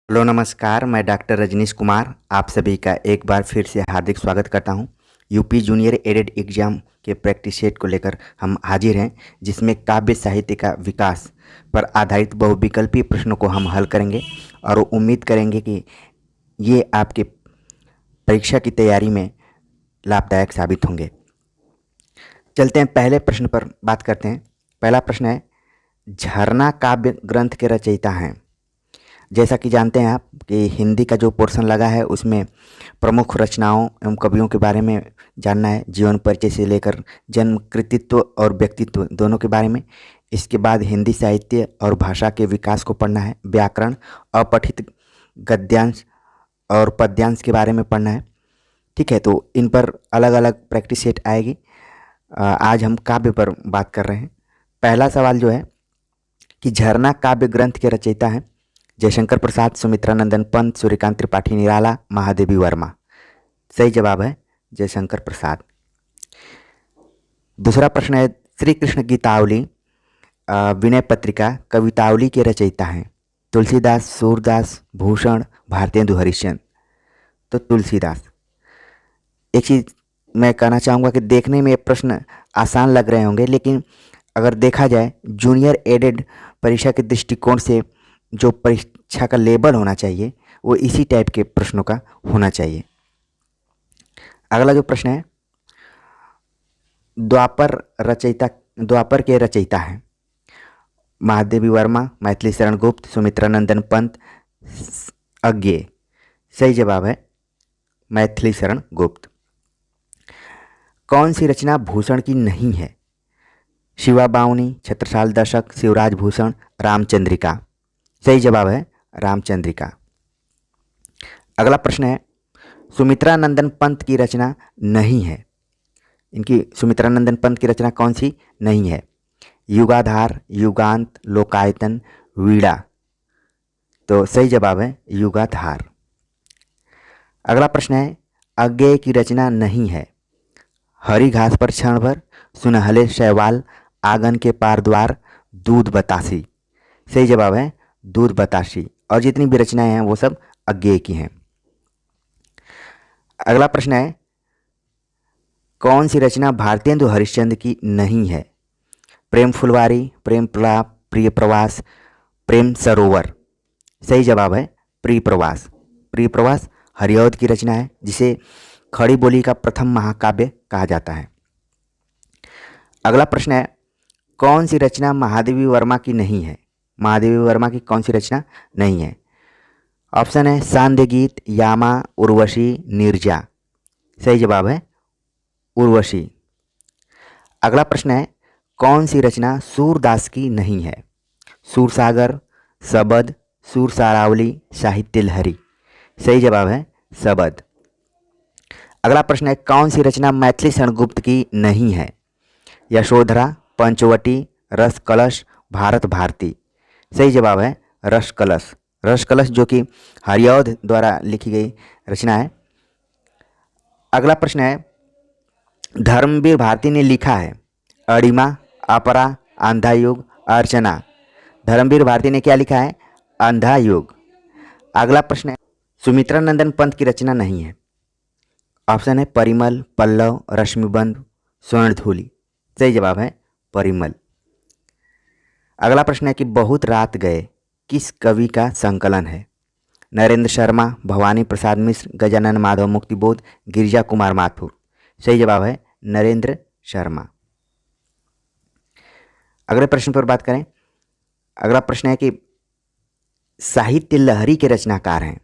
Hello नमस्कार, मैं doctor Rajneesh Kumar आप सभी का एक बार फिर से हार्दिक स्वागत करता हूं। यूपी जूनियर एडेड एग्जाम के प्रैक्टिस सेट को लेकर हम हाजिर हैं, जिसमें काव्य साहित्य का विकास पर आधारित बहुविकल्पीय प्रश्नों को हम हल करेंगे और उम्मीद करेंगे कि ये आपके परीक्षा की तैयारी में लाभदायक साबित होंगे। चलते हैं, पहले प्रश्न पर बात करते हैं। पहला प्रश्न है, झरना काव्य ग्रंथ के रचयिता हैं। जैसा कि जानते हैं आप कि हिंदी का जो पोर्शन लगा है उसमें प्रमुख रचनाओं एवं कवियों के बारे में जानना है, जीवन परिचय से लेकर जन्म, कृतित्व और व्यक्तित्व दोनों के बारे में। इसके बाद हिंदी साहित्य और भाषा के विकास को पढ़ना है, व्याकरण, अपठित गद्यांश और पद्यांश के बारे में पढ़ना है। ठीक है, तो इन पर अलग अलग प्रैक्टिस सेट आएगी। आज हम काव्य पर बात कर रहे हैं। पहला सवाल जो है कि झरना काव्य ग्रंथ के रचयिता हैं जयशंकर प्रसाद, सुमित्रानंदन पंत, सूर्यकांत त्रिपाठी निराला, महादेवी वर्मा। सही जवाब है जयशंकर प्रसाद। दूसरा प्रश्न है, श्री कृष्ण गीतावली विनय पत्रिका कवितावली के रचयिता हैं। तुलसीदास, सूरदास, भूषण, भारतेंदु हरिश्चंद्र। तो तुलसीदास। एक चीज़ मैं कहना चाहूँगा कि देखने में ये प्रश्न आसान लग रहे होंगे, लेकिन अगर देखा जाए जूनियर एडेड परीक्षा के दृष्टिकोण से जो परीक्षा का लेवल होना चाहिए वो इसी टाइप के प्रश्नों का होना चाहिए। अगला जो प्रश्न है, द्वापर के रचयिता हैं। महादेवी वर्मा, मैथिली शरण गुप्त, सुमित्रानंदन पंत, अज्ञेय। सही जवाब है मैथिली शरण गुप्त। कौन सी रचना भूषण की नहीं है? शिवा बावनी, छत्रसाल दशक, शिवराज भूषण, रामचंद्रिका। सही जवाब है रामचंद्रिका। अगला प्रश्न है, सुमित्रानंदन पंत की रचना नहीं है। इनकी सुमित्रानंदन पंत की रचना कौन सी नहीं है? युगाधार, युगांत, लोकायतन, वीणा। तो सही जवाब है युगाधार। अगला प्रश्न है, अज्ञेय की रचना नहीं है। हरी घास पर क्षण भर, सुनहले शैवाल, आंगन के पार द्वार, दूध बतासी। सही जवाब है दूध बतासी। और जितनी भी रचनाएं हैं वो सब अज्ञेय की हैं। अगला प्रश्न है, कौन सी रचना भारतेंदु हरिश्चंद्र की नहीं है? प्रेम फुलवारी, प्रेम प्रलाप, प्रिय प्रवास, प्रेम सरोवर। सही जवाब है प्रिय प्रवास। प्रिय प्रवास हरिऔध की रचना है, जिसे खड़ी बोली का प्रथम महाकाव्य कहा जाता है। अगला प्रश्न है, कौन सी रचना महादेवी वर्मा की नहीं है? महादेवी वर्मा की कौन सी रचना नहीं है? ऑप्शन है सांध्य गीत, यामा, उर्वशी, नीरजा। सही जवाब है उर्वशी। अगला प्रश्न है, कौन सी रचना सूरदास की नहीं है? सूरसागर, सबद, सूर सारावली, साहित्य लहरी। सही जवाब है सबद। अगला प्रश्न है, कौन सी रचना मैथिली शरण गुप्त की नहीं है? यशोधरा, पंचवटी, रस कलश, भारत भारती। सही जवाब है रस कलश। रस कलश जो कि हरिऔध द्वारा लिखी गई रचना है। अगला प्रश्न है, धर्मवीर भारती ने लिखा है अरिमा, अपरा, अंधा युग, अर्चना। धर्मवीर भारती ने क्या लिखा है? अंधा युग। अगला प्रश्न है, सुमित्रानंदन पंत की रचना नहीं है। ऑप्शन है परिमल, पल्लव, रश्मिबंध, स्वर्णधूलि। सही जवाब है परिमल। अगला प्रश्न है कि बहुत रात गए किस कवि का संकलन है? नरेंद्र शर्मा, भवानी प्रसाद मिश्र, गजानन माधव मुक्तिबोध, गिरिजा कुमार माथुर। सही जवाब है नरेंद्र शर्मा। अगले प्रश्न पर बात करें। अगला प्रश्न है कि साहित्य लहरी के रचनाकार हैं।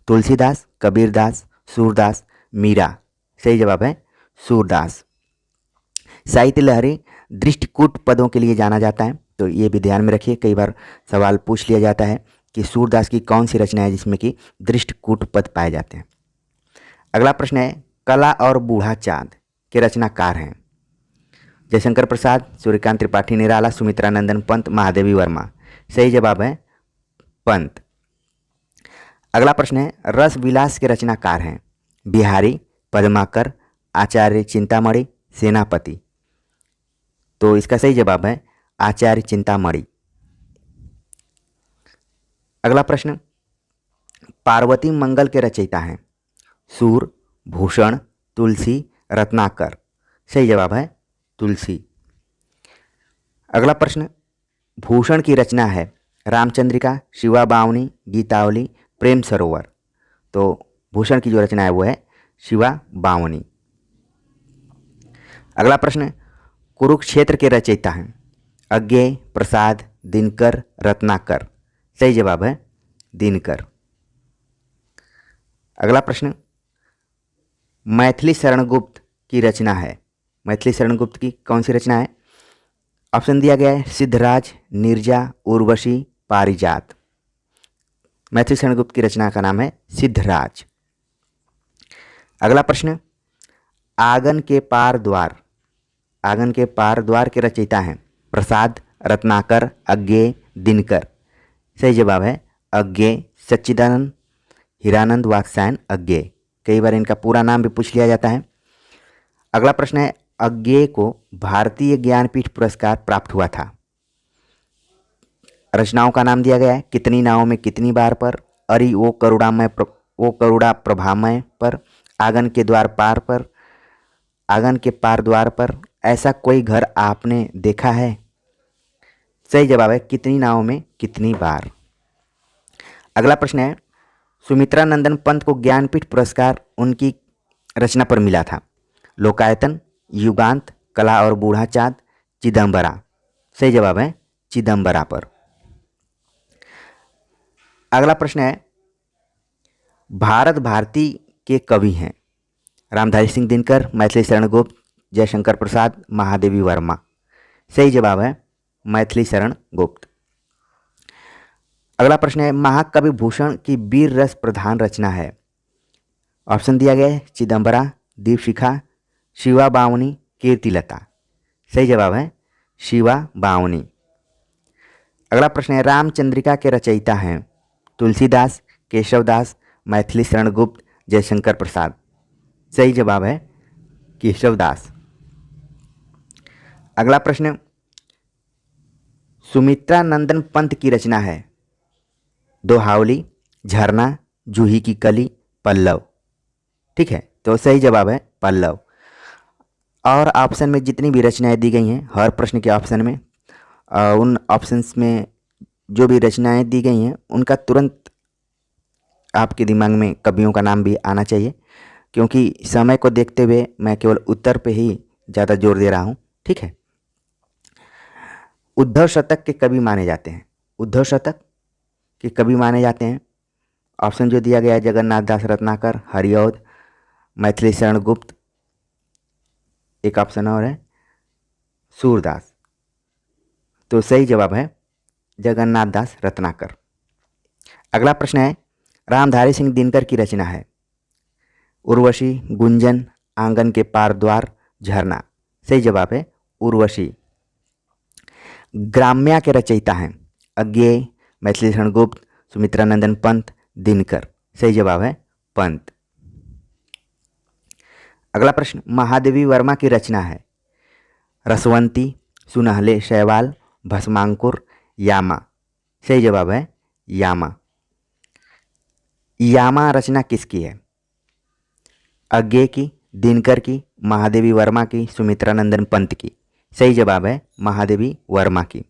तुलसीदास, कबीरदास, सूरदास, मीरा। सही जवाब है सूरदास। साहित्य लहरी दृष्टिकूट पदों के लिए जाना जाता है, तो ये भी ध्यान में रखिए। कई बार सवाल पूछ लिया जाता है कि सूरदास की कौन सी रचना है जिसमें कि दृष्टिकूट पद पाए जाते हैं। अगला प्रश्न है, कला और बूढ़ा चाँद के रचनाकार हैं। जयशंकर प्रसाद, सूर्यकांत त्रिपाठी निराला, सुमित्रानंदन पंत, महादेवी वर्मा। सही जवाब है पंत। अगला प्रश्न है, रस विलास के रचनाकार हैं। बिहारी, पद्माकर, आचार्य चिंतामणि, सेनापति। तो इसका सही जवाब है आचार्य चिंतामणि। अगला प्रश्न, पार्वती मंगल के रचयिता हैं? सूर, भूषण, तुलसी, रत्नाकर। सही जवाब है तुलसी। अगला प्रश्न, भूषण की रचना है रामचंद्रिका, शिवा बावनी, गीतावली, प्रेम सरोवर। तो भूषण की जो रचना है वो है शिवा बावनी। अगला प्रश्न, कुरुक्षेत्र के रचयिता हैं? अज्ञेय, प्रसाद, दिनकर, रत्नाकर। सही जवाब है दिनकर। अगला प्रश्न, मैथिली शरण गुप्त की रचना है? मैथिली शरण गुप्त की कौन सी रचना है? ऑप्शन दिया गया है सिद्धराज, नीरजा, उर्वशी, पारिजात। मैथिली शरण गुप्त की रचना का नाम है सिद्धराज। अगला प्रश्न, आंगन के पार द्वार। आंगन के पार द्वार के रचयिता हैं? प्रसाद, रत्नाकर, अज्ञेय, दिनकर। सही जवाब है अज्ञेय, सच्चिदानंद हीरानंद वात्स्यायन अज्ञेय। कई बार इनका पूरा नाम भी पूछ लिया जाता है। अगला प्रश्न है, अज्ञेय को भारतीय ज्ञानपीठ पुरस्कार प्राप्त हुआ था? रचनाओं का नाम दिया गया है कितनी नावों में कितनी बार पर, अरि वो करुणा प्रभामय पर, आंगन के द्वार पार पर, आंगन के पार द्वार पर, ऐसा कोई घर आपने देखा है। सही जवाब है कितनी नावों में कितनी बार। अगला प्रश्न है, सुमित्रा नंदन पंत को ज्ञानपीठ पुरस्कार उनकी रचना पर मिला था? लोकायतन, युगांत, कला और बूढ़ा चाँद, चिदम्बरा। सही जवाब है चिदम्बरा पर। अगला प्रश्न है, भारत भारती के कवि हैं? रामधारी सिंह दिनकर, मैथिली शरण गुप्त, जयशंकर प्रसाद, महादेवी वर्मा। सही जवाब है मैथिली शरण गुप्त। अगला प्रश्न है, महाकवि भूषण की वीर रस प्रधान रचना है? ऑप्शन दिया गया है चिदम्बरा, दीपशिखा, शिवा बावनी, कीर्तिलता। सही जवाब है शिवा बावनी। अगला प्रश्न है, रामचंद्रिका के रचयिता हैं? तुलसीदास, केशवदास, मैथिली शरण गुप्त, जयशंकर प्रसाद। सही जवाब है केशवदास। अगला प्रश्न, सुमित्रा नंदन पंत की रचना है? दोहावली, झरना, जूही की कली, पल्लव। ठीक है, तो सही जवाब है पल्लव। और ऑप्शन में जितनी भी रचनाएं दी गई हैं, हर प्रश्न के ऑप्शन में उन ऑप्शंस में जो भी रचनाएं दी गई हैं उनका तुरंत आपके दिमाग में कवियों का नाम भी आना चाहिए, क्योंकि समय को देखते हुए मैं केवल उत्तर पे ही ज़्यादा जोर दे रहा हूँ। ठीक है, उद्धव शतक के कवि माने जाते हैं? उद्धव शतक के कवि माने जाते हैं? ऑप्शन जो दिया गया है जगन्नाथ दास रत्नाकर, हरिऔध, मैथिली शरण गुप्त, एक ऑप्शन और है सूरदास। तो सही जवाब है जगन्नाथ दास रत्नाकर। अगला प्रश्न है, रामधारी सिंह दिनकर की रचना है? उर्वशी, गुंजन, आंगन के पार द्वार, झरना। सही जवाब है उर्वशी। ग्राम्या के रचयिता हैं? अज्ञेय, मैथिली शरण गुप्त, सुमित्रा नंदन पंत, दिनकर। सही जवाब है पंत। अगला प्रश्न, महादेवी वर्मा की रचना है? रसवंती, सुनहले शैवाल, भस्मांकुर, यामा। सही जवाब है यामा। यामा रचना किसकी है? अज्ञेय की, दिनकर की, महादेवी वर्मा की, सुमित्रा नंदन पंत की। सही जवाब है महादेवी वर्मा की।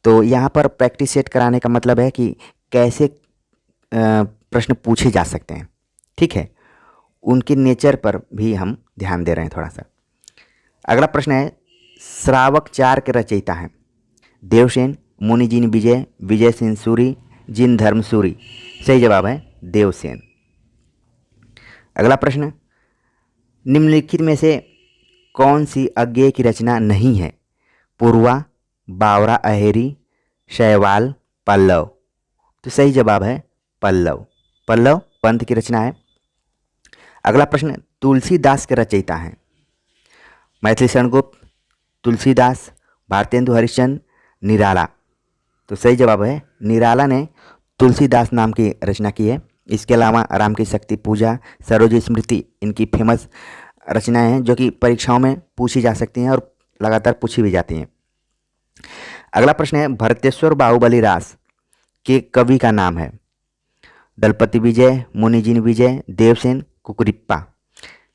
तो यहाँ पर प्रैक्टिस सेट कराने का मतलब है कि कैसे प्रश्न पूछे जा सकते हैं। ठीक है, उनके नेचर पर भी हम ध्यान दे रहे हैं थोड़ा सा। अगला प्रश्न है, श्रावक 4 के रचयिता हैं? देवसेन, मुनिजिन विजय, विजय सेन सूरी, जिन धर्म सूरी। सही जवाब है देवसेन। अगला प्रश्न, निम्नलिखित में से कौन सी अज्ञेय की रचना नहीं है? पूर्वा, बावरा अहेरी, शैवाल, पल्लव। तो सही जवाब है पल्लव। पल्लव पंत की रचना है। अगला प्रश्न, तुलसीदास के रचयिता हैं? मैथिली शरण गुप्त, तुलसीदास, भारतेंदु हरिश्चंद्र, निराला। तो सही जवाब है निराला ने तुलसीदास नाम की रचना की है। इसके अलावा राम की शक्ति पूजा, सरोज स्मृति इनकी फेमस रचनाएं हैं जो कि परीक्षाओं में पूछी जा सकती हैं और लगातार पूछी भी जाती हैं। अगला प्रश्न है, भरतेश्वर बाहुबली रास के कवि का नाम है? दलपति विजय, मुनिजिन विजय, देवसेन, कुकुरिप्पा।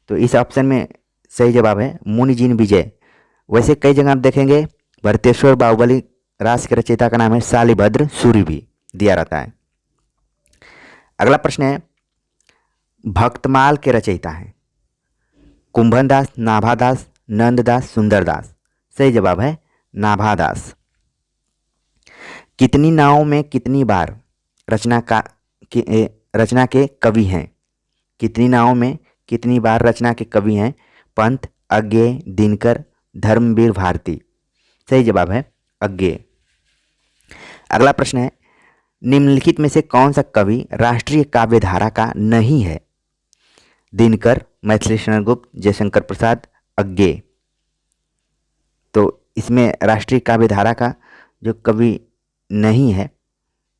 तो इस ऑप्शन में सही जवाब है मुनिजिन विजय। वैसे कई जगह आप देखेंगे भरतेश्वर बाहुबली रास के रचयिता का नाम है शालिभद्र सूरि भी दिया रहता है। अगला प्रश्न है भक्तमाल के रचयिता हैं कुंभनदास, नाभादास, नंददास, सुंदरदास। सही जवाब है नाभादास। कितनी नावों में कितनी बार रचना के कवि हैं? कितनी नावों में कितनी बार रचना के कवि हैं? पंत, अज्ञेय, दिनकर, धर्मवीर भारती। सही जवाब है अज्ञेय। अगला प्रश्न है निम्नलिखित में से कौन सा कवि राष्ट्रीय काव्य धारा का नहीं है? दिनकर, मैथिली शरण गुप्त, जयशंकर प्रसाद, अज्ञेय। तो इसमें राष्ट्रीय काव्य धारा का जो कवि नहीं है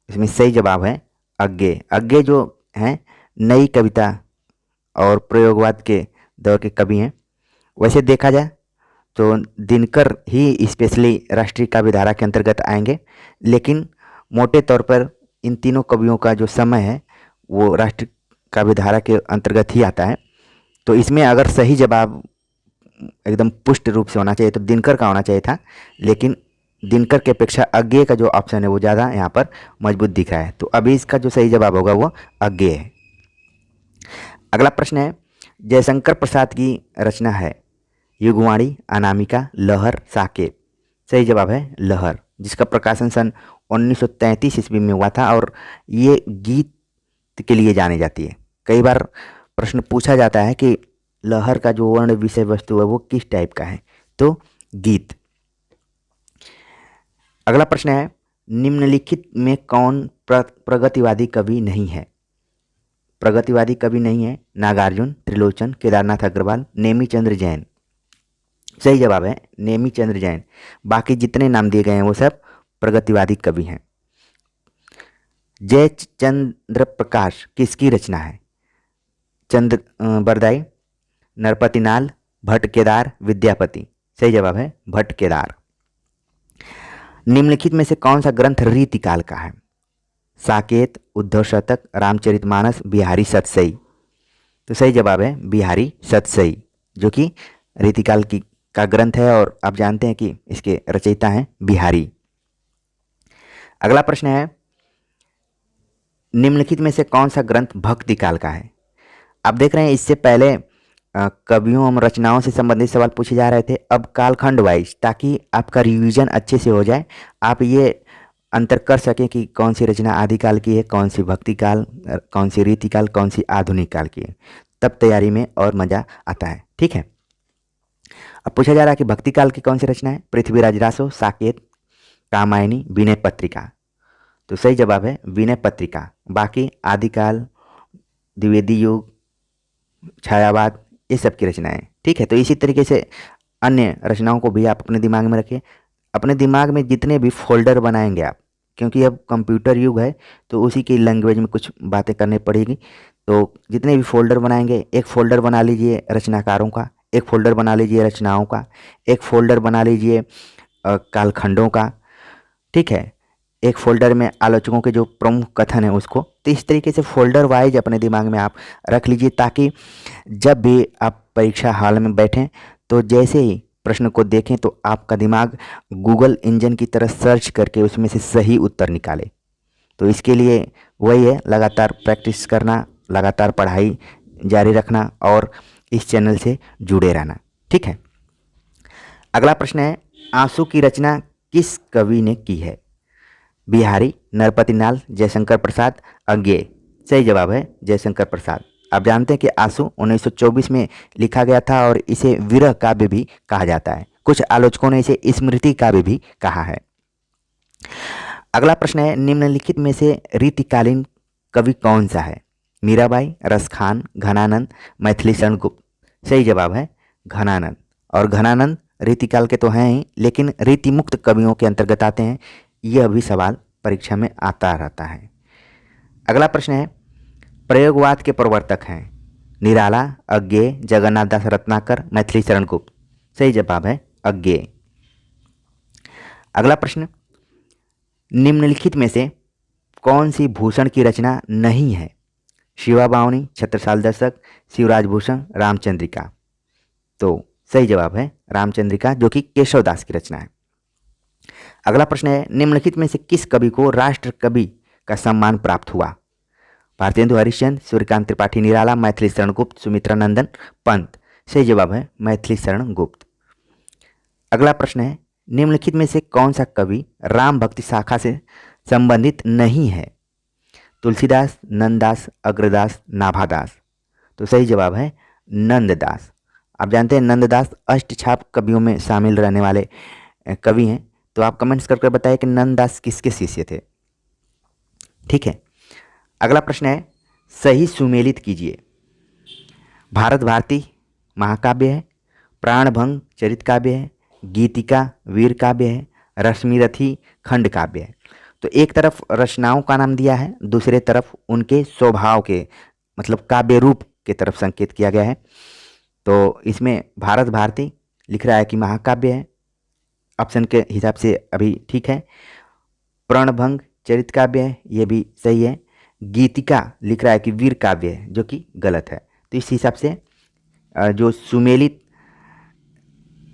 इसमें सही जवाब है अज्ञेय। अज्ञेय जो हैं नई कविता और प्रयोगवाद के दौर के कवि हैं। वैसे देखा जाए तो दिनकर ही स्पेशली राष्ट्रीय काव्य धारा के अंतर्गत आएंगे, लेकिन मोटे तौर पर इन तीनों कवियों का जो समय है वो राष्ट्रीय काव्य धारा के अंतर्गत ही आता है। तो इसमें अगर सही जवाब एकदम पुष्ट रूप से होना चाहिए तो दिनकर का होना चाहिए था, लेकिन दिनकर की अपेक्षा अज्ञेय का जो ऑप्शन है वो ज़्यादा यहाँ पर मजबूत दिख रहा है। तो अभी इसका जो सही जवाब होगा वो अज्ञेय है। अगला प्रश्न है जयशंकर प्रसाद की रचना है युगवाणी, अनामिका, लहर, साकेत। सही जवाब है लहर, जिसका प्रकाशन सन 1933 ईस्वी में हुआ था और ये गीत के लिए जानी जाती है। कई बार प्रश्न पूछा जाता है कि लहर का जो वर्ण विषय वस्तु है वो किस टाइप का है, तो गीत। अगला प्रश्न है निम्नलिखित में कौन प्रगतिवादी कवि नहीं है? प्रगतिवादी कवि नहीं है नागार्जुन, त्रिलोचन, केदारनाथ अग्रवाल, नेमीचंद्र जैन। सही जवाब है नेमीचंद्र जैन। बाकी जितने नाम दिए गए हैं वो सब प्रगतिवादी कवि हैं। जय चंद्र प्रकाश किसकी रचना है? चंद्र बरदाई, नरपतिनाल, भट्ट केदार, विद्यापति। सही जवाब है भट्ट केदार। निम्नलिखित में से कौन सा ग्रंथ रीतिकाल का है? साकेत, उद्धव शतक, रामचरितमानस, बिहारी सतसई। तो सही जवाब है बिहारी सतसई, जो कि रीतिकाल की का ग्रंथ है और आप जानते हैं कि इसके रचयिता हैं बिहारी। अगला प्रश्न है निम्नलिखित में से कौन सा ग्रंथ भक्ति काल का है? आप देख रहे हैं इससे पहले कवियों और रचनाओं से संबंधित सवाल पूछे जा रहे थे, अब कालखंड वाइज, ताकि आपका रिवीजन अच्छे से हो जाए, आप ये अंतर कर सकें कि कौन सी रचना आदिकाल की है, कौन सी भक्ति काल, कौन सी रीतिकाल, कौन सी आधुनिक काल की है। तब तैयारी में और मज़ा आता है। ठीक है, अब पूछा जा रहा है कि भक्ति काल की कौन सी रचना है? पृथ्वीराज रासो, साकेत, कामायनी, विनय पत्रिका। तो सही जवाब है विनय पत्रिका। बाकी आदिकाल, द्विवेदी युग, छायावाद, ये सब की रचनाएं। ठीक है, तो इसी तरीके से अन्य रचनाओं को भी आप अपने दिमाग में रखें। अपने दिमाग में जितने भी फोल्डर बनाएंगे आप, क्योंकि अब कंप्यूटर युग है तो उसी की लैंग्वेज में कुछ बातें करनी पड़ेगी। तो जितने भी फोल्डर बनाएंगे, एक फ़ोल्डर बना लीजिए रचनाकारों का, एक फ़ोल्डर बना लीजिए रचनाओं का, एक फ़ोल्डर बना लीजिए कालखंडों का। ठीक है, एक फ़ोल्डर में आलोचकों के जो प्रमुख कथन है उसको। तो इस तरीके से फ़ोल्डर वाइज अपने दिमाग में आप रख लीजिए, ताकि जब भी आप परीक्षा हॉल में बैठें तो जैसे ही प्रश्न को देखें तो आपका दिमाग गूगल इंजन की तरह सर्च करके उसमें से सही उत्तर निकाले। तो इसके लिए वही है, लगातार प्रैक्टिस करना, लगातार पढ़ाई जारी रखना और इस चैनल से जुड़े रहना। ठीक है, अगला प्रश्न है आंसू की रचना किस कवि ने की है? बिहारी, नरपतिनाल, जयशंकर प्रसाद, अज्ञेय। सही जवाब है जयशंकर प्रसाद। आप जानते हैं कि आंसू 1924 में लिखा गया था और इसे विरह काव्य भी कहा जाता है। कुछ आलोचकों ने इसे स्मृति काव्य भी कहा है। अगला प्रश्न है निम्नलिखित में से रीतिकालीन कवि कौन सा है? मीराबाई, रसखान, घनानंद, मैथिली शरण गुप्त। सही जवाब है घनानंद। और घनानंद रीतिकाल के तो हैं ही, लेकिन रीतिमुक्त कवियों के अंतर्गत आते हैं। यह भी सवाल परीक्षा में आता रहता है। अगला प्रश्न है प्रयोगवाद के प्रवर्तक हैं निराला, अज्ञेय, जगन्नाथ दास रत्नाकर, मैथिली शरण गुप्त। सही जवाब है अज्ञेय। अगला प्रश्न निम्नलिखित में से कौन सी भूषण की रचना नहीं है? शिवा बावनी, छत्रसाल दर्शक, शिवराज भूषण, रामचंद्रिका। तो सही जवाब है रामचंद्रिका, जो कि केशव दास की रचना है। अगला प्रश्न है, निम्नलिखित में से किस कवि को राष्ट्र कवि का सम्मान प्राप्त हुआ? भारतेंदु हरिश्चंद्र, सूर्यकांत त्रिपाठी निराला, मैथिली शरण गुप्त, सुमित्रा नंदन पंत। सही जवाब है मैथिली शरण गुप्त। अगला प्रश्न है, निम्नलिखित में से कौन सा कवि राम भक्ति शाखा से संबंधित नहीं है? तुलसीदास, नंददास, अग्रदास, नाभादास। तो सही जवाब है नंददास। आप जानते हैं नंददास अष्टछाप कवियों में शामिल रहने वाले कवि हैं। तो आप कमेंट्स करके बताइए कि नंददास किसके शिष्य थे। ठीक है, अगला प्रश्न है, सही सुमेलित कीजिए। भारत भारती महाकाव्य है, प्राणभंग चरित काव्य है, गीतिका वीर काव्य है, रश्मिरथी खंड काव्य है। तो एक तरफ रचनाओं का नाम दिया है, दूसरे तरफ उनके स्वभाव के मतलब काव्य रूप के तरफ संकेत किया गया है। तो इसमें भारत भारती लिख रहा है कि महाकाव्य है, ऑप्शन के हिसाब से अभी ठीक है। प्रणभंग चरित काव्य है, ये भी सही है। गीतिका लिख रहा है कि वीर काव्य है, जो कि गलत है। तो इस हिसाब से जो सुमेलित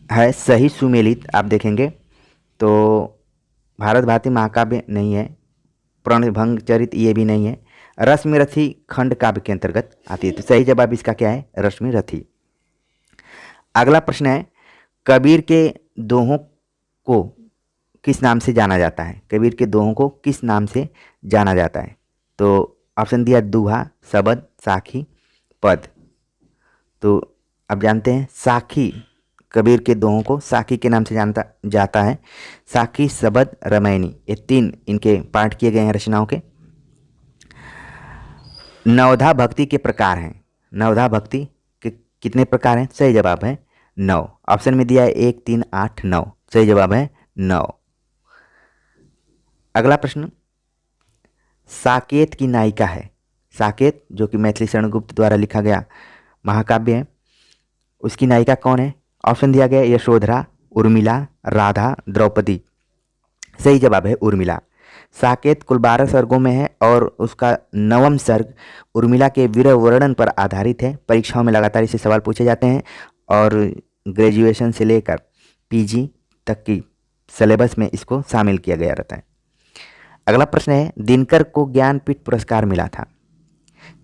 है, सही सुमेलित आप देखेंगे तो भारत भारती महाकाव्य नहीं है, प्रणभंग चरित ये भी नहीं है, रश्मिरथी खंड काव्य के अंतर्गत आती है। तो सही जवाब इसका क्या है? रश्मिरथी। अगला प्रश्न है, कबीर के दोहों को किस नाम से जाना जाता है? कबीर के दोहों को किस नाम से जाना जाता है? तो ऑप्शन दिया दोहा, शबद, साखी, पद। तो अब जानते हैं साखी, कबीर के दोहों को साखी के नाम से जानता जाता है। साखी, शबद, रामायणी, ये तीन इनके पाठ किए गए हैं रचनाओं के। नवधा भक्ति के प्रकार हैं। नवधा भक्ति के कितने प्रकार हैं? सही जवाब है 9। ऑप्शन में दिया है 1, 3, 8, 9। सही जवाब है 9। अगला प्रश्न, साकेत की नायिका है। साकेत जो कि मैथिली शरण गुप्त द्वारा लिखा गया महाकाव्य है, उसकी नायिका कौन है? ऑप्शन दिया गया यशोधरा, उर्मिला, राधा, द्रौपदी। सही जवाब है उर्मिला। साकेत कुल 12 सर्गों में है और उसका 9वां सर्ग उर्मिला के वीर वर्णन पर आधारित है। परीक्षाओं में लगातार इसे सवाल पूछे जाते हैं और ग्रेजुएशन से लेकर पीजी तक की सिलेबस में इसको शामिल किया गया रहता है। अगला प्रश्न है, दिनकर को ज्ञानपीठ पुरस्कार मिला था।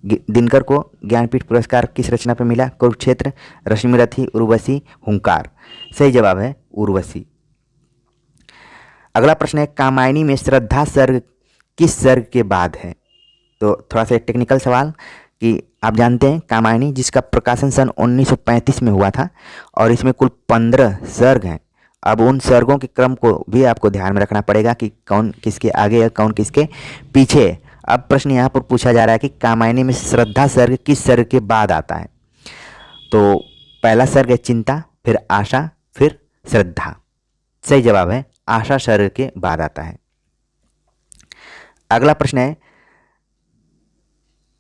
दिनकर को ज्ञानपीठ पुरस्कार किस रचना पर मिला? कुरुक्षेत्र, रश्मिरथी, उर्वशी, हुंकार। सही जवाब है उर्वशी। अगला प्रश्न है, कामायनी में श्रद्धा सर्ग किस सर्ग के बाद है? तो थोड़ा सा एक टेक्निकल सवाल कि आप जानते हैं कामायनी जिसका प्रकाशन सन 1935 में हुआ था और इसमें कुल 15 सर्ग हैं। अब उन सर्गों के क्रम को भी आपको ध्यान में रखना पड़ेगा कि कौन किसके आगे है, कौन किसके पीछे है। अब प्रश्न यहाँ पर पूछा जा रहा है कि कामायनी में श्रद्धा सर्ग किस सर्ग के बाद आता है? तो पहला सर्ग है चिंता, फिर आशा, फिर श्रद्धा। सही जवाब है आशा सर्ग के बाद आता है। अगला प्रश्न है,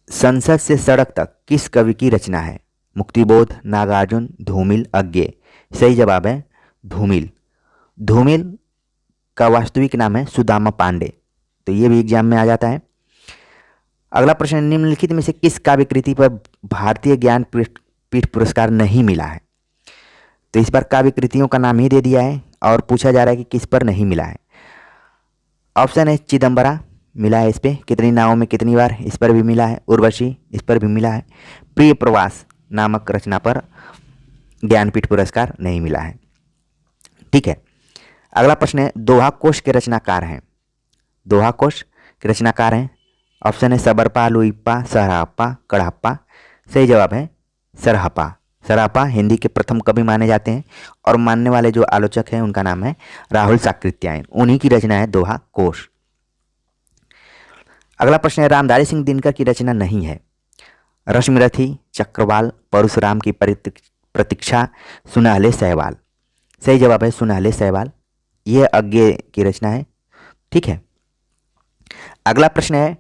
संसद से सड़क तक किस कवि की रचना है? मुक्तिबोध, नागार्जुन, धूमिल, अज्ञेय। सही जवाब है धूमिल। धूमिल का वास्तविक नाम है सुदामा पांडे। तो ये भी एग्जाम में आ जाता है। अगला प्रश्न, निम्नलिखित में से किस काव्य कृति पर भारतीय ज्ञानपीठ पुरस्कार नहीं मिला है? तो इस बार काव्य कृतियों का नाम ही दे दिया है और पूछा जा रहा है कि किस पर नहीं मिला है। ऑप्शन है चिदम्बरा मिला है इस पर, कितनी नावों में कितनी बार, इस पर भी मिला है। उर्वशी, इस पर भी मिला है। प्रिय प्रवास नामक रचना पर ज्ञानपीठ पुरस्कार नहीं मिला है। ठीक है, अगला प्रश्न है, दोहा कोश के रचनाकार हैं। दोहा कोश के रचनाकार हैं। ऑप्शन है सबरपा, लुइप्पा, सरहप्पा, कड़हप्पा। सही जवाब है सरहप्पा। सरहप्पा हिंदी के प्रथम कवि माने जाते हैं और मानने वाले जो आलोचक हैं उनका नाम है राहुल साकृत्यायन। उन्हीं की रचना है दोहा कोश। अगला प्रश्न है, रामधारी सिंह दिनकर की रचना नहीं है। रश्मिरथी, चक्रवाल, परशुराम की प्रतीक्षा, सुनहले सहवाल। सही जवाब है सुनहले सहवाल। यह अज्ञेय की रचना है। ठीक है, अगला प्रश्न है,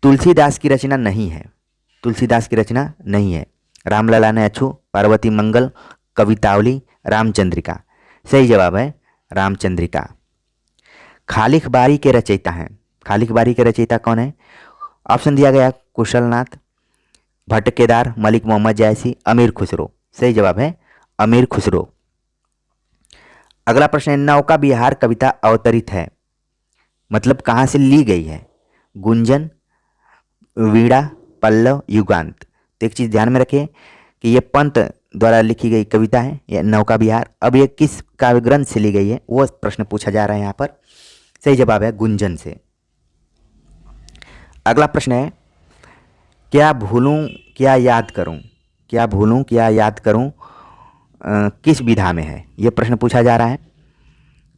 तुलसीदास की रचना नहीं है। तुलसीदास की रचना नहीं है। रामलला ने अछू, पार्वती मंगल, कवितावली, रामचंद्रिका। सही जवाब है रामचंद्रिका। खालिक बारी के रचयिता हैं। खालिक बारी के रचयिता कौन है? ऑप्शन दिया गया कुशलनाथ, भट्ट केदार, मलिक मोहम्मद जायसी, अमीर खुसरो। सही जवाब है अमीर खुसरो। अगला प्रश्न है नौका विहार कविता अवतरित है, मतलब कहाँ से ली गई है? गुंजन, वीणा, पल्लव, युगांत। तो एक चीज़ ध्यान में रखिए कि ये पंत द्वारा लिखी गई कविता है, यह नौका विहार। अब ये किस काव्य ग्रंथ से ली गई है वो प्रश्न पूछा जा रहा है यहाँ पर। सही जवाब है गुंजन से। अगला प्रश्न है क्या भूलूं क्या याद करूं, क्या भूलूं क्या याद करूं किस विधा में है? ये प्रश्न पूछा जा रहा है।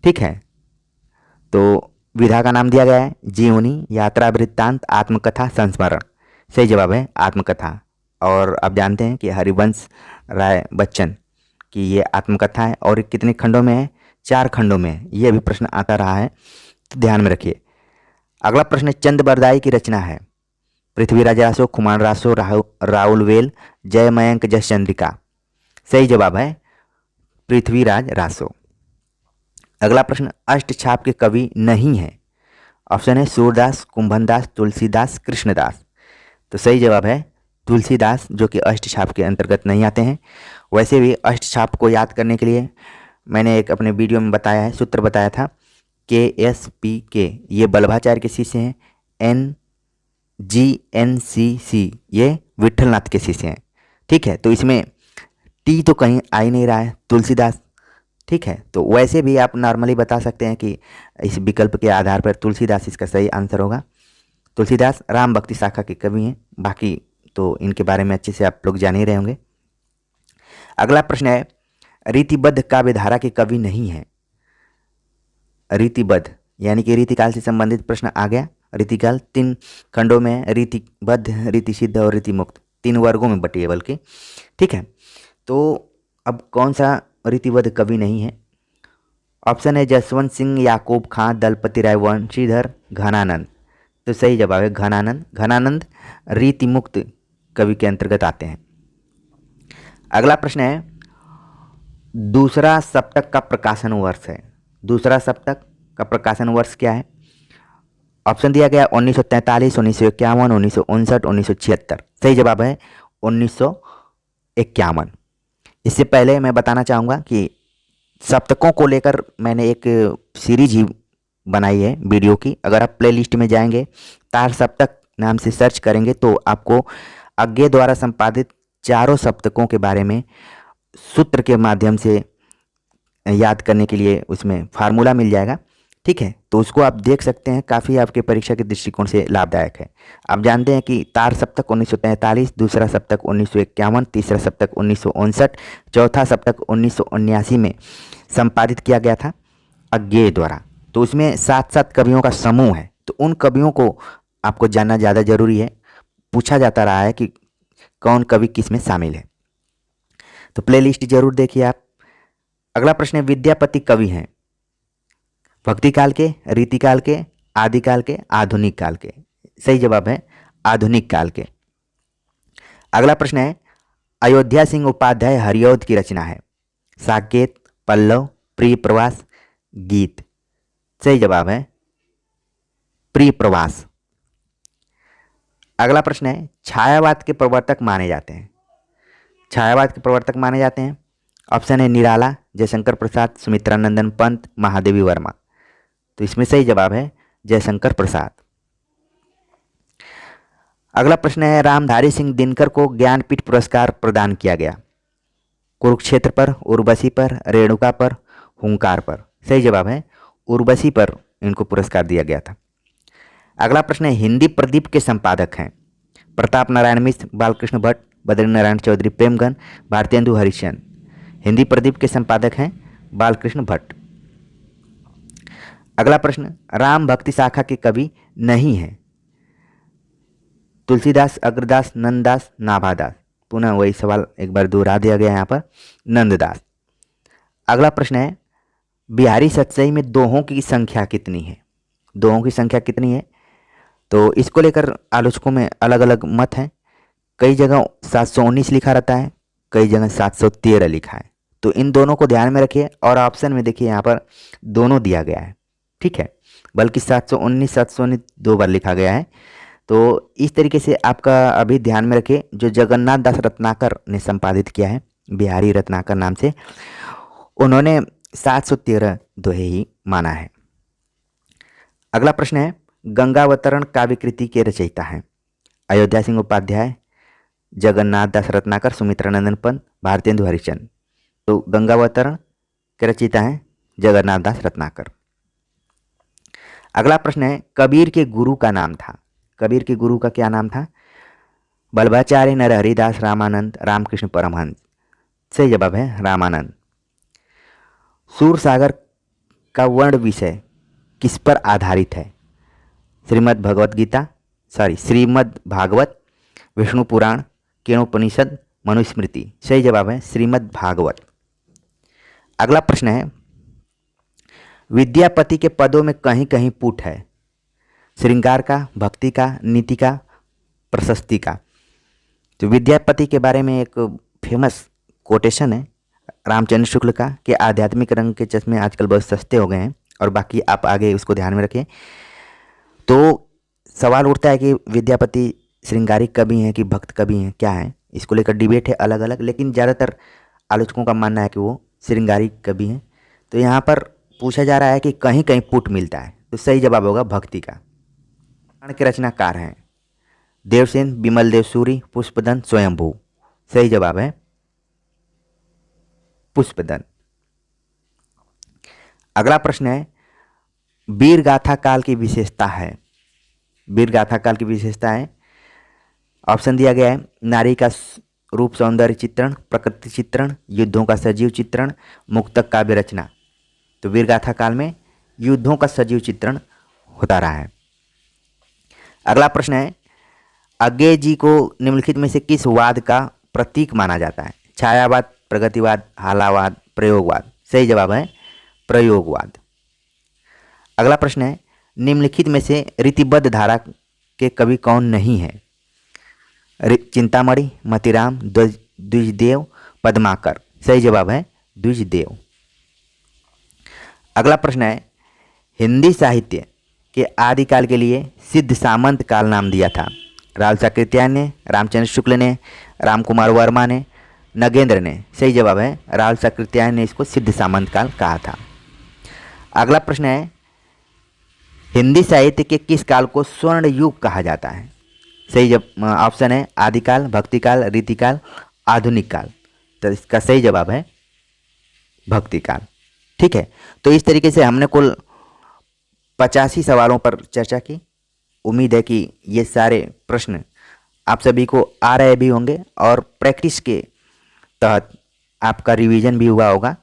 ठीक है, तो विधा का नाम दिया गया है जीवनी, यात्रा वृत्तांत, आत्मकथा, संस्मरण। सही जवाब है आत्मकथा। और आप जानते हैं कि हरिवंश राय बच्चन की ये आत्मकथा है और कितने खंडों में है? 4 खंडों में है। ये भी प्रश्न आता रहा है, तो ध्यान में रखिए। अगला प्रश्न चंद बरदाई की रचना है पृथ्वीराज रासो, खुमान रासो, राहुल वेल, जय मयंक, जस चंद्रिका। सही जवाब है पृथ्वीराज रासो। अगला प्रश्न अष्टछाप के कवि नहीं है। ऑप्शन है सूरदास, कुंभनदास, तुलसीदास, कृष्णदास। तो सही जवाब है तुलसीदास, जो कि अष्टछाप के अंतर्गत नहीं आते हैं। वैसे भी अष्टछाप को याद करने के लिए मैंने एक अपने वीडियो में बताया है, सूत्र बताया था KSPK, ये बल्लभाचार्य के शिष्य हैं। NGNCC ये विठलनाथ के शिष्य हैं। ठीक है, तो इसमें टी तो कहीं आ ही नहीं रहा है, तुलसीदास। ठीक है, तो वैसे भी आप नॉर्मली बता सकते हैं कि इस विकल्प के आधार पर तुलसीदास इसका सही आंसर होगा। तुलसीदास राम भक्ति शाखा के कवि हैं, बाकी तो इनके बारे में अच्छे से आप लोग जान ही रहे होंगे। अगला प्रश्न है रीतिबद्ध काव्यधारा के कवि नहीं है। रीतिबद्ध यानी कि रीतिकाल से संबंधित प्रश्न आ गया। रीतिकाल 3 खंडों में है, रीतिबद्ध, रीतिसिद्ध और रीतिमुक्त, 3 वर्गों में बटी है बल्कि। ठीक है, तो अब कौन सा रीतिबद्ध कवि नहीं है? ऑप्शन है जसवंत सिंह, याकूब खां, दलपति राय, वंशीधर, घनानंद। तो सही जवाब है घनानंद। घनानंद रीतिमुक्त कवि के अंतर्गत आते हैं। अगला प्रश्न है दूसरा सप्तक का प्रकाशन वर्ष है। दूसरा सप्तक का प्रकाशन वर्ष क्या है? ऑप्शन दिया गया 1943, 1951, 1959, 1976। सही जवाब है 1951। इससे पहले मैं बताना चाहूँगा कि सप्तकों को लेकर मैंने एक सीरीज ही बनाई है वीडियो की। अगर आप प्लेलिस्ट में जाएंगे, तार सप्तक नाम से सर्च करेंगे तो आपको अज्ञे द्वारा संपादित चारों सप्तकों के बारे में सूत्र के माध्यम से याद करने के लिए उसमें फार्मूला मिल जाएगा। ठीक है, तो उसको आप देख सकते हैं, काफ़ी आपके परीक्षा के दृष्टिकोण से लाभदायक है। आप जानते हैं कि तार सप्तक 1943, दूसरा सप्तक 1951, तीसरा सप्तक 1959, चौथा सप्तक 1979 में संपादित किया गया था अज्ञेय द्वारा। तो उसमें 7 कवियों का समूह है, तो उन कवियों को आपको जानना ज़्यादा जरूरी है। पूछा जाता रहा है कि कौन कवि किस में शामिल है, तो प्लेलिस्ट जरूर देखिए आप। अगला प्रश्न है विद्यापति कवि हैं भक्ति काल के, रीतिकाल के, आदिकाल के, आधुनिक काल के? सही जवाब है आधुनिक काल के। अगला प्रश्न है अयोध्या सिंह उपाध्याय हरिऔध की रचना है साकेत, पल्लव, प्रिय प्रवास, गीत। सही जवाब है प्रिय प्रवास। अगला प्रश्न है छायावाद के प्रवर्तक माने जाते हैं। छायावाद के प्रवर्तक माने जाते हैं। ऑप्शन है निराला, जयशंकर प्रसाद, सुमित्रानंदन पंत, महादेवी वर्मा। तो इसमें सही जवाब है जयशंकर प्रसाद। अगला प्रश्न है रामधारी सिंह दिनकर को ज्ञानपीठ पुरस्कार प्रदान किया गया कुरुक्षेत्र पर, उर्वशी पर, रेणुका पर, हुंकार पर? सही जवाब है उर्वशी पर इनको पुरस्कार दिया गया था। अगला प्रश्न है हिंदी प्रदीप के संपादक हैं प्रताप नारायण मिश्र, बालकृष्ण भट्ट, बद्रीनारायण चौधरी, प्रेमगन, भारतेंदु हरिश्चंद्र। हिंदी प्रदीप के संपादक हैं बालकृष्ण भट्ट। अगला प्रश्न राम भक्ति शाखा के कवि नहीं है तुलसीदास, अग्रदास, नंददास, नाभादास। पुनः वही सवाल एक बार दोहरा दिया गया यहाँ पर, नंददास। अगला प्रश्न है बिहारी सतसई में दोहों की संख्या कितनी है? दोहों की संख्या कितनी है? तो इसको लेकर आलोचकों में अलग अलग मत हैं। कई जगह 719 लिखा रहता है, कई जगह 713 लिखा है। तो इन दोनों को ध्यान में रखिए और ऑप्शन में देखिए यहाँ पर दोनों दिया गया है। ठीक है, बल्कि 719 719 2 बार लिखा गया है। तो इस तरीके से आपका अभी ध्यान में रखिए, जो जगन्नाथ दास रत्नाकर ने संपादित किया है, बिहारी रत्नाकर नाम से, उन्होंने 713 दोहे ही माना है। अगला प्रश्न है, गंगावतरण काव्य कृति के रचयिता हैं? अयोध्या सिंह उपाध्याय, जगन्नाथ दास रत्नाकर, सुमित्रानंदन पंत, भारतेंदु हरिश्चंद्र। तो गंगावतरण के रचयिता हैं जगन्नाथ दास रत्नाकर। अगला प्रश्न है, कबीर के गुरु का नाम था? कबीर के गुरु का क्या नाम था? बल्लभाचार्य, नरहरिदास, रामानंद, रामकृष्ण परमहंस। सही जवाब है रामानंद। सूरसागर का वर्ण विषय किस पर आधारित है? श्रीमद् भागवत, विष्णु पुराण, केनोपनिषद, मनुस्मृति। सही जवाब है श्रीमद् भागवत। अगला प्रश्न है, विद्यापति के पदों में कहीं कहीं पुट है? श्रृंगार का, भक्ति का, नीति का, प्रशस्ति का। तो विद्यापति के बारे में एक फेमस कोटेशन है रामचंद्र शुक्ल का कि आध्यात्मिक रंग के चश्मे आजकल बहुत सस्ते हो गए हैं, और बाकी आप आगे उसको ध्यान में रखें। तो सवाल उठता है कि विद्यापति श्रृंगारिक कवि हैं कि भक्त कवि हैं, क्या है? इसको लेकर डिबेट है अलग अलग, लेकिन ज़्यादातर आलोचकों का मानना है कि वो श्रृंगारिक कवि हैं। तो यहाँ पर पूछा जा रहा है कि कहीं कहीं पुट मिलता है, तो सही जवाब होगा भक्ति का। पुराण के रचनाकार हैं देवसेन, बिमल देव सूरी, पुष्पदंत, स्वयंभू। सही जवाब है पुष्पदंत। अगला प्रश्न है, वीर गाथा काल की विशेषता है? वीर गाथा काल की विशेषता है, ऑप्शन दिया गया है, नारी का रूप सौंदर्य चित्रण, प्रकृति चित्रण, युद्धों का सजीव चित्रण, मुक्तक काव्य रचना। तो वीर गाथा काल में युद्धों का सजीव चित्रण होता रहा है। अगला प्रश्न है, अज्ञेय जी को निम्नलिखित में से किस वाद का प्रतीक माना जाता है? छायावाद, प्रगतिवाद, हालावाद, प्रयोगवाद। सही जवाब है प्रयोगवाद। अगला प्रश्न है, निम्नलिखित में से रीतिबद्ध धारा के कवि कौन नहीं है? चिंतामणि, मतिराम, द्विजदेव, पद्माकर। सही जवाब है द्विजदेव। अगला प्रश्न है, हिंदी साहित्य के आदिकाल के लिए सिद्ध सामंत काल नाम दिया था? लालसा कृत्यायन ने, रामचंद्र शुक्ल ने, रामकुमार वर्मा ने, नगेंद्र ने। सही जवाब है लालसा कृत्यायन ने इसको सिद्ध सामंत काल कहा था। अगला प्रश्न है, हिंदी साहित्य के किस काल को स्वर्ण युग कहा जाता है? सही ऑप्शन है आदिकाल, भक्तिकाल, रीतिकाल, आधुनिक काल। तो इसका सही जवाब है भक्तिकाल। ठीक है, तो इस तरीके से हमने कुल 85 सवालों पर चर्चा की। उम्मीद है कि ये सारे प्रश्न आप सभी को आ रहे भी होंगे और प्रैक्टिस के तहत आपका रिवीजन भी हुआ होगा।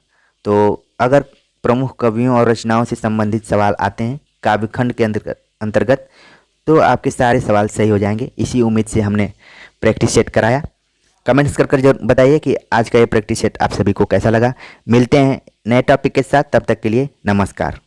तो अगर प्रमुख कवियों और रचनाओं से संबंधित सवाल आते हैं काव्यखंड के अंतर्गत, तो आपके सारे सवाल सही हो जाएंगे। इसी उम्मीद से हमने प्रैक्टिस सेट कराया। कमेंट्स कर जरूर बताइए कि आज का ये प्रैक्टिस सेट आप सभी को कैसा लगा। मिलते हैं नए टॉपिक के साथ, तब तक के लिए नमस्कार।